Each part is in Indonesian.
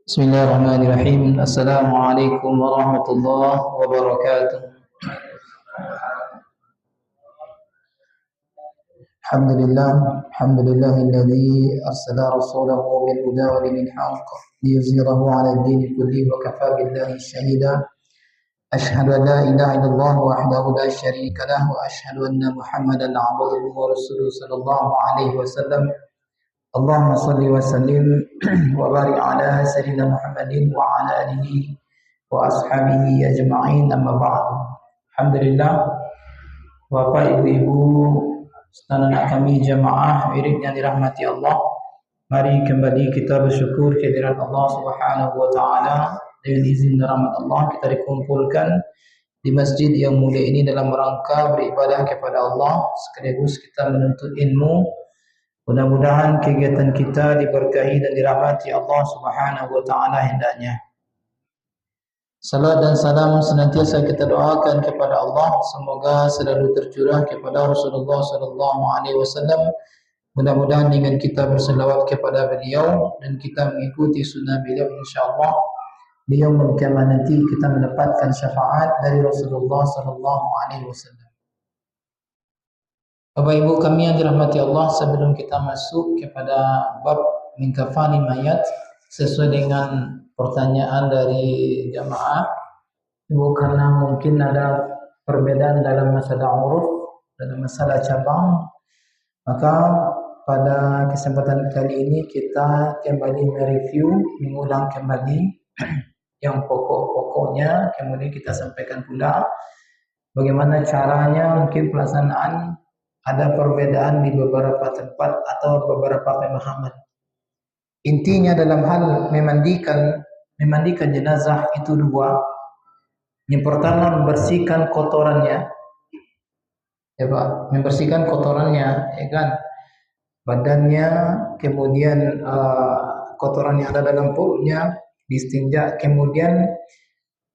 Bismillahirrahmanirrahim. Assalamualaikum warahmatullahi wabarakatuh. Alhamdulillahilladzi arsala rasulahu bil huda wa dinil haqq liyuzhirahu 'ala ad-din kullihi wa kafaa billahi shahida. Asyhadu an la ilaha illallah wahdahu la syarika lahu wa asyhadu anna Muhammadan 'abduhu wa rasuluhu sallallahu alaihi wasallam. Allahumma salli wa sallim wa barik ala sayyidina Muhammadin wa ala alihi wa ashabihi ajma'in, amma ba'du. Alhamdulillah, Bapak Ibu-ibu saudara kami jamaah wirid yang dirahmati Allah, mari kembali kita bersyukur kehadirat Allah Subhanahu wa taala. Dengan izin dan rahmat Allah kita dikumpulkan di masjid yang mulia ini dalam rangka beribadah kepada Allah sekaligus kita menuntut ilmu. Mudah-mudahan kegiatan kita diberkahi dan dirahmati Allah Subhanahu wa taala hendaknya. Salat dan salam senantiasa kita doakan kepada Allah, semoga selalu tercurah kepada Rasulullah sallallahu alaihi wasallam. Mudah-mudahan dengan kita berselawat kepada beliau dan kita mengikuti sunnah beliau, insyaallah di yaumul qiyamah nanti kita mendapatkan syafaat dari Rasulullah sallallahu alaihi wasallam. Bapak Ibu kami yang dirahmati Allah, sebelum kita masuk kepada bab mengkafani mayat sesuai dengan pertanyaan dari jamaah, Ibu, karena mungkin ada perbedaan dalam masalah uruf, dalam masalah cabang, maka pada kesempatan kali ini kita kembali mereview, mengulang kembali yang pokok-pokoknya, kemudian kita sampaikan pula bagaimana caranya, mungkin pelaksanaan. Ada perbedaan di beberapa tempat atau beberapa pemahaman. Intinya dalam hal memandikan jenazah itu dua. Yang pertama membersihkan kotorannya, ya Pak, membersihkan kotorannya, ya kan, badannya, kemudian kotoran yang ada dalam perutnya distinja, kemudian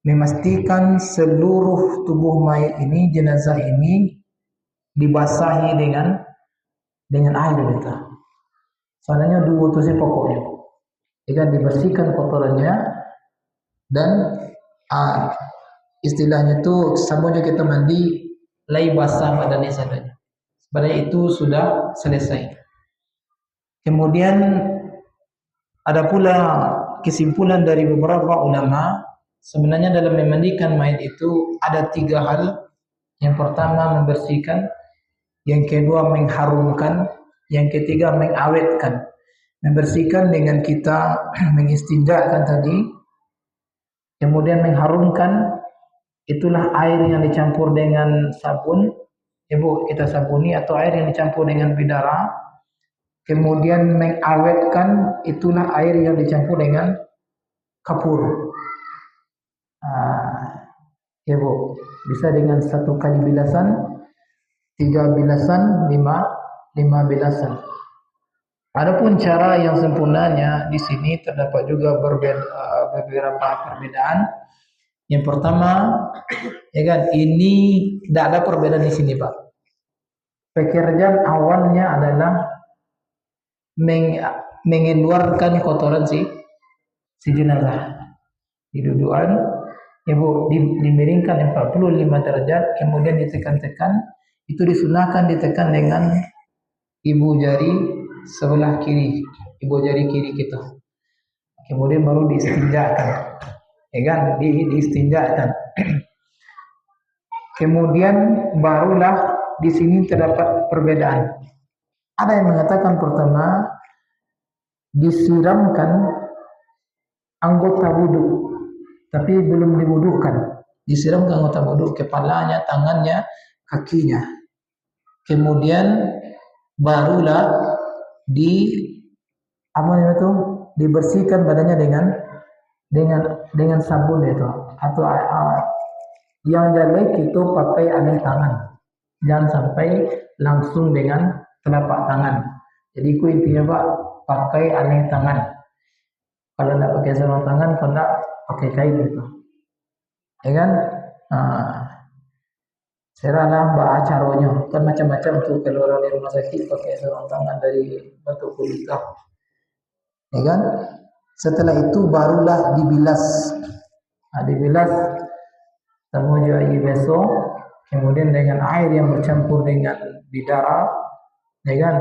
memastikan seluruh tubuh mayat ini, jenazah ini dibasahi dengan air kita. Soalnya dua itu sih pokoknya. Jika dibersihkan kotorannya dan istilahnya itu samanya kita mandi lai basah badannya saja. Sebenarnya itu sudah selesai. Kemudian ada pula kesimpulan dari beberapa ulama, sebenarnya dalam memandikan mayat itu ada tiga hal. Yang pertama membersihkan, yang kedua mengharumkan, yang ketiga mengawetkan. Membersihkan dengan kita mengistinjakan tadi, kemudian mengharumkan, itulah air yang dicampur dengan sabun, Ibu, kita sabuni, atau air yang dicampur dengan bidara. Kemudian mengawetkan, itulah air yang dicampur dengan kapur. Ibu, bisa dengan 1 kali bilasan, 3 bilasan, 5 bilasan. Adapun cara yang sempurnanya di sini terdapat juga beberapa perbedaan. Yang pertama, ya kan, ini tidak ada perbedaan di sini, Pak. Pekerjaan awalnya adalah mengeluarkan kotoran si jenazah. Didudukan, Ibu, dimiringkan 45 derajat, kemudian ditekan-tekan. Itu disunahkan ditekan dengan ibu jari sebelah kiri, ibu jari kiri kita. Kemudian baru diistinjakan, ya kan, diistinjakan. Kemudian barulah di sini terdapat perbedaan. Ada yang mengatakan pertama disiramkan anggota wudhu, tapi belum diwudukan. Disiramkan anggota wudhu, kepalanya, tangannya, kakinya. Kemudian barulah di apa namanya itu, dibersihkan badannya dengan sabun itu, atau yang jelek itu pakai alih tangan, jangan sampai langsung dengan telapak tangan. Jadi ku intinya Pak, pakai alih tangan. Kalau tidak pakai sarung tangan, kalau tidak pakai kain gitu, ya kan? Seralah mbak caronya kan macam-macam tuh, kalau orang di rumah sakit pakai sarung tangan dari batu kulitah, ya kan? Setelah itu barulah dibilas. Dibilas temuju air beso, kemudian dengan air yang bercampur dengan bidara, ya kan?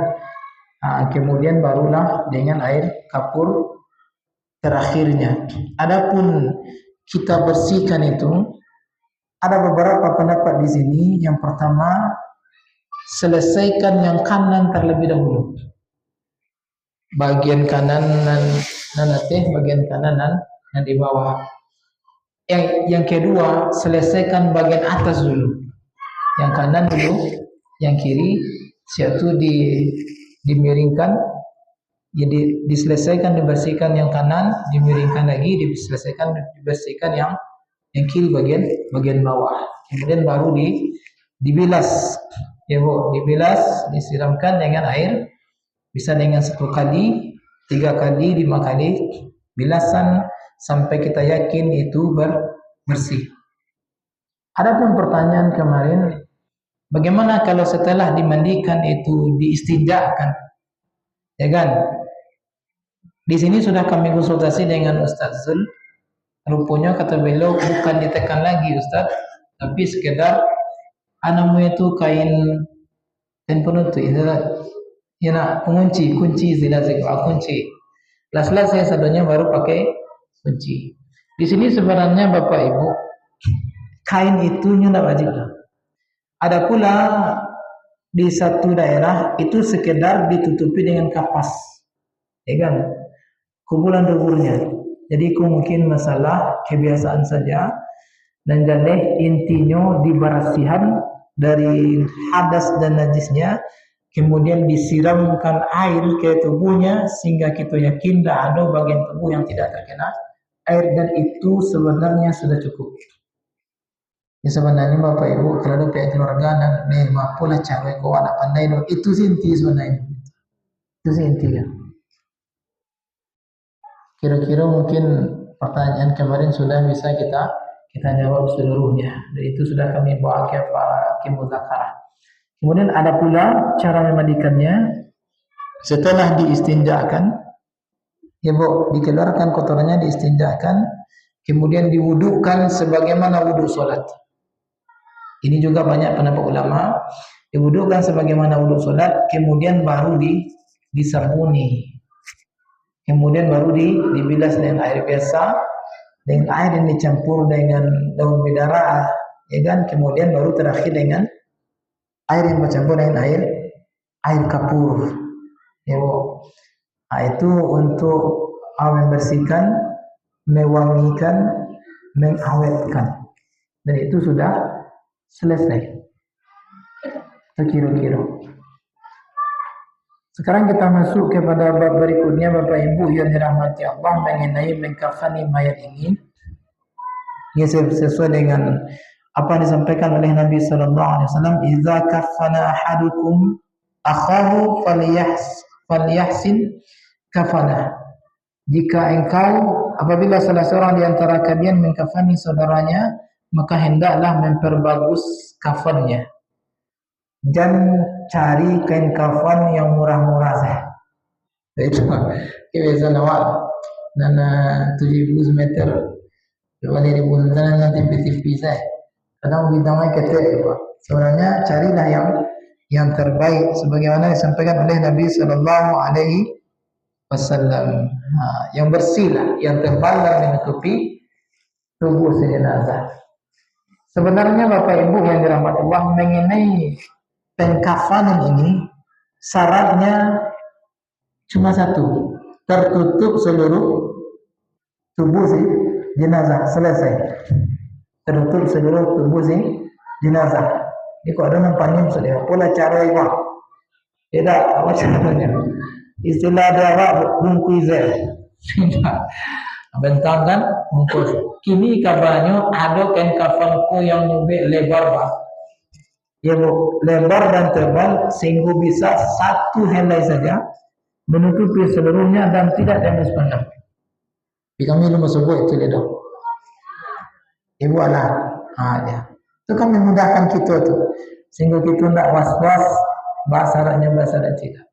Kemudian barulah dengan air kapur terakhirnya. Adapun kita bersihkan itu, ada beberapa pendapat di sini. Yang pertama, selesaikan yang kanan terlebih dahulu. Bagian kanan bagian kanan dan di bawah. Yang kedua, selesaikan bagian atas dulu. Yang kanan dulu, yang kiri siatu dimiringkan. Jadi diselesaikan, dibersihkan yang kanan, dimiringkan lagi, dibersihkan yang kiri bagian bawah. Kemudian baru dibilas. Ya Bu, dibilas, disiramkan dengan air, bisa dengan 1 kali, 3 kali, 5 kali bilasan sampai kita yakin itu bersih. Adapun pertanyaan kemarin, bagaimana kalau setelah dimandikan itu diistinjakan? Ya kan? Di sini sudah kami konsultasi dengan Ustaz Zul. Rupanya kata beliau bukan ditekan lagi Ustaz, tapi sekedar anamu itu kain penutup ya nak kunci kunci. Las-las saya sadonya baru pakai kunci. Di sini sebenarnya Bapak Ibu, kain itu tidak wajib. Ada pula di satu daerah itu sekedar ditutupi dengan kapas, ya kan? Kumpulan deburnya. Jadi itu mungkin masalah kebiasaan saja, dan jadi intinya dibersihan dari hadas dan najisnya, kemudian disiramkan air ke tubuhnya sehingga kita yakin tidak ada bagian tubuh yang tidak terkena air, dan itu sebenarnya sudah cukup. Ya sebenarnya Bapak Ibu, kalau ada pihak keluarga dan mapulah cewek kau anak pandai dong, itu sih inti sebenarnya. Itu sih intinya. Kira-kira mungkin pertanyaan kemarin sudah bisa kita jawab seluruhnya. Dan itu sudah kami bawa ke Pak Muzakarah. Kemudian ada pula cara memandikannya. Setelah diistinjakan, ya Bu, dikeluarkan kotorannya, diistinjakan, kemudian diwudukan sebagaimana wudu sholat. Ini juga banyak pendapat ulama, diwudukan sebagaimana wudu sholat, kemudian baru disabuni. Kemudian baru dibilas dengan air biasa, dengan air yang dicampur dengan daun bidara, ya kan? Kemudian baru terakhir dengan air yang bercampur dengan air kapur, ya Bu. Itu untuk membersihkan, mewangikan, mengawetkan, dan itu sudah selesai. Kira-kira. Sekarang kita masuk kepada bab berikutnya Bapak Ibu yang dirahmati Allah, mengenai mengkafani mayat ini. Ini sesuai dengan apa yang disampaikan oleh Nabi sallallahu alaihi wasallam, "Idza kafana ahadukum akhahu falyahsin kafana." Jika apabila salah seorang di antara kalian mengkafani saudaranya, maka hendaklah memperbagus kafannya. Dan cari kain kafan yang murah-murah saja. Itu kebiasaan awal. Nana 7.000 meter, 2.000 nanti TV saya. Kadang bidangnya ketek. Sebenarnya carilah yang terbaik, sebagaimana disampaikan oleh Nabi Sallallahu Alaihi Wasallam. Yang bersih lah, yang tebal dan menutupi tubuh jenazah. Sebenarnya Bapak Ibu yang dirahmati Allah, mengenai pengkafanan ini syaratnya cuma satu, tertutup seluruh tubuh si jenazah, selesai. Tertutup seluruh tubuh si jenazah. Ini kok ada nampaknya misalnya pola cara iwak, Tidak, macam mana? Istilah dia apa? Bungkus bentang kan bungkus. Kini kabarnya ada kain kafanku yang lebih lebar pak. Ya bu, lebar dan tebal sehingga bisa satu helai saja menutupi seluruhnya dan tidak tembus pandang. Di kami lu sebut itu dia. Ibu anak, ya. Itu kan memudahkan kita tuh, sehingga kita tidak was-was bahasa Arabnya bahasa Arab tidak.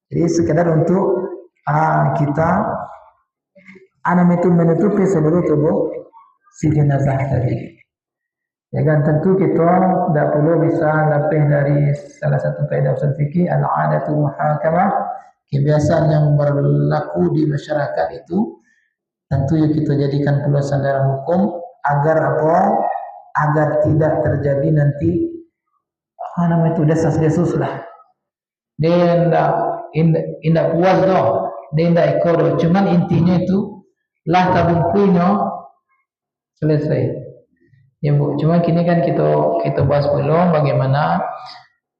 Jadi sekedar untuk kita itu menutupi seluruh tubuh si jenazah tadi. Ya kan tentu kita tidak perlu bisa lebih dari salah satu kaidah usul fikih al-'adatu muhakamah, kebiasaan yang berlaku di masyarakat itu tentu yang kita jadikan perlu sandaran hukum agar apa? Agar tidak terjadi nanti itu desas-desus lah. Dia tidak puas doh, dia tidak ikut. Cuman intinya itu lah tabungkunya selesai. Ya bu, cuma kini kan kita bahas belum bagaimana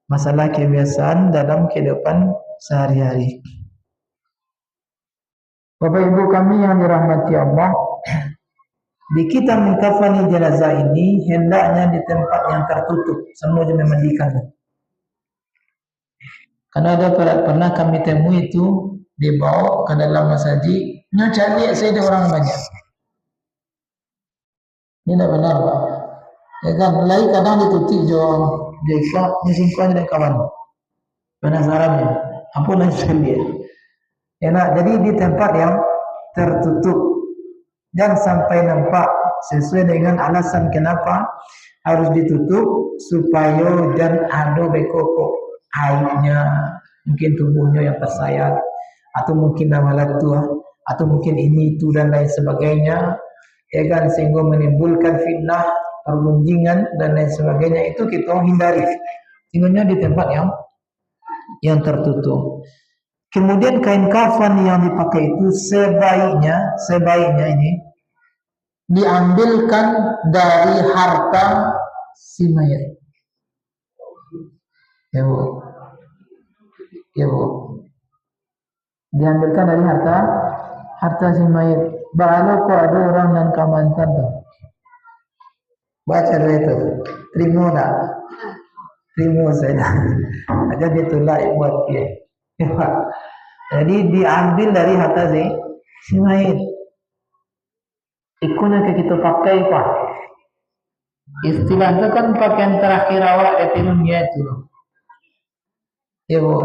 masalah kebiasaan dalam kehidupan sehari-hari. Bapak Ibu kami yang dirahmati Allah, di kita mengkafani jenazah ini hendaknya di tempat yang tertutup, semua memandikan. Karena ada pernah kami temui itu dibawa ke dalam masjid, cari saya ada orang banyak. Ini tidak benar Pak. Ya kan, lain kadang ditutup jika menyingkirkan dari kawan. Penasarannya, apa yang dia? Ya nak, jadi di tempat yang tertutup. Jangan sampai nampak sesuai dengan alasan kenapa harus ditutup supaya dan ada bekoko airnya, mungkin tubuhnya yang tersayat, atau mungkin nama tua, atau mungkin ini itu dan lain sebagainya, ya kan, sehingga menimbulkan fitnah, pergunjingan dan lain sebagainya, itu kita hindari. Sehingga di tempat yang tertutup. Kemudian kain kafan yang dipakai itu sebaiknya ini diambilkan dari harta si mayat. Ya bu, diambilkan dari harta si mayat. Baru kok ada orang dan kamantan tuh. Baca itu, terima tak? Terima saya. Aja ditolak buat dia. Jadi diambil dari harta si mayat. Ikutnya kita pakai Pak. Istilah itu kan pakaian terakhir awak di dunia itu. Ya bu.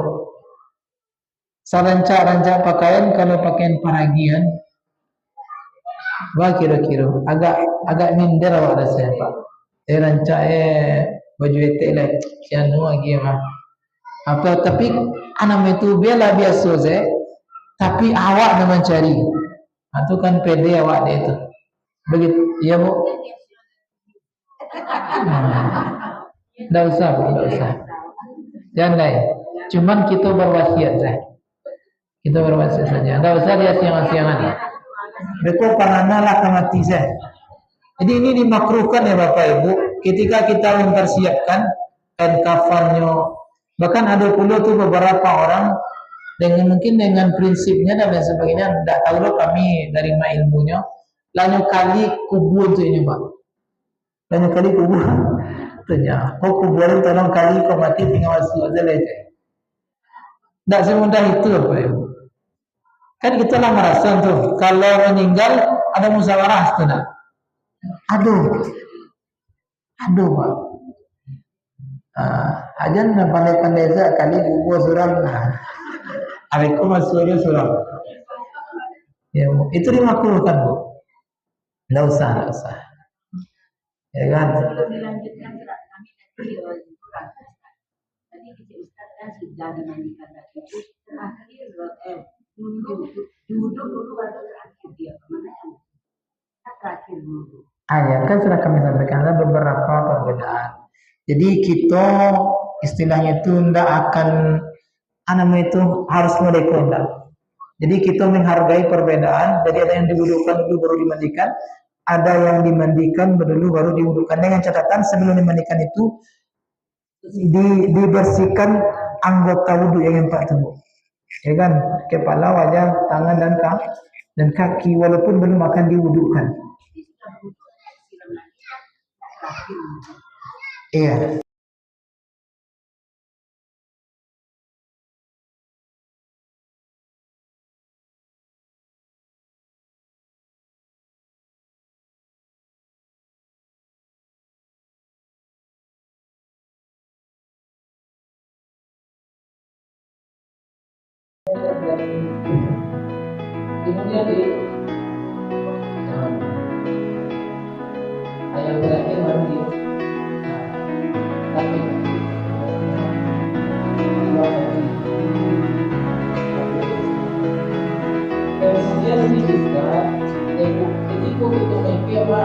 Rancak pakaian kalau pakaian paragian, wah kira-kira agak minder awak rasanya Pak. Rancak baju etek lah, sianu lagi mah. Apa tapi anak itu bela biasa tapi awak nak mencari. Itu kan pede awak dia itu. Begitu, ya bu. Tidak usah. Jangan lain. Cuman kita berwasiat saja. Kita berwasiat saja. Tidak usah dia siang-siangan. Mereka pananalah kemati saja. Jadi ini dimakruhkan ya Bapak Ibu. Ketika kita mempersiapkan kain kafannya, bahkan ada pula tuh beberapa orang dengan prinsipnya dan lain sebagainya. Tidak tahu loh kami dari ilmunya. Lalu kali kubur tu ini Pak. Lalu kali kubur. Tanya, kau kuburin tolong kali kau mati tinggal masuk aja lagi. Tak semudah itu Bapak Ibu. Kan kita lah merasa tuh kalau meninggal ada musyawarah tu nak. Aduh Pak. Ajan pandai-pandai saja kali kubur suram. Aku masuk suram. Ya, itu dimakruhkan Bu. Tidak usah. Ya kan? Sebelum dilanjutkan gerak kami nanti tadi kita Ustaz kan sudah dimandikan tadi itu terakhir duduk dulu baru terakhir dia kemana yang terakhir dulu. Ya kan sudah kami sampaikan ada beberapa perbedaan. Jadi kita istilahnya itu tidak akan itu harus mereka tidak. Jadi kita menghargai perbedaan. Jadi ada yang diwudukan dulu baru dimandikan, ada yang dimandikan dulu baru diwudukan. Dengan catatan sebelum dimandikan itu dibersihkan anggota wudhu yang empat tubuh. Ya kan, kepala, wajah, tangan dan kaki walaupun belum akan diwudukan. Iya. Kemudian di yang terakhir baru di kaki. Kemudian di juga itu memiliki apa?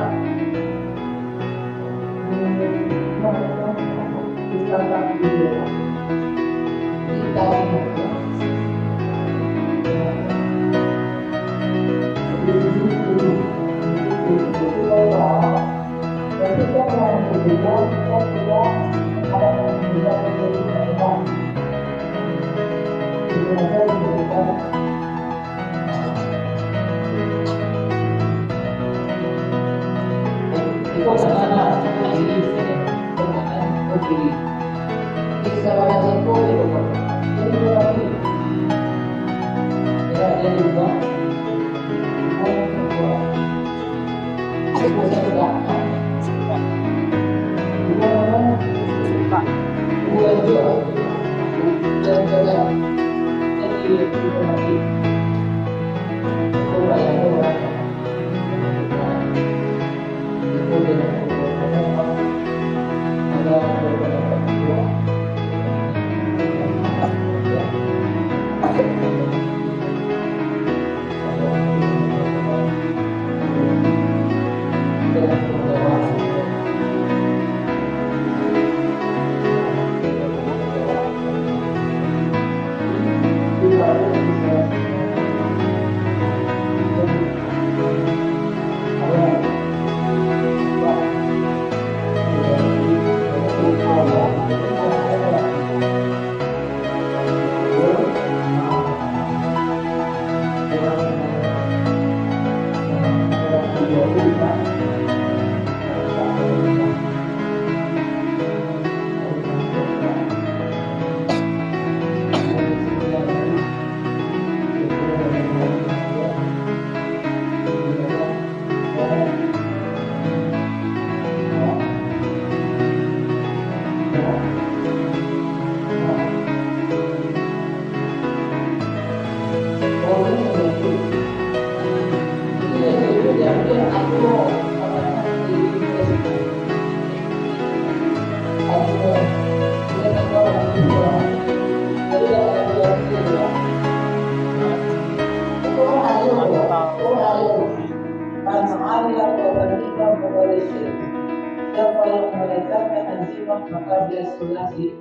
Siapa yang meletakkan azimah maka dia sunati.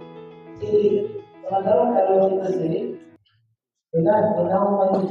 Jadi sementara kalau kita sendiri dengan menaungan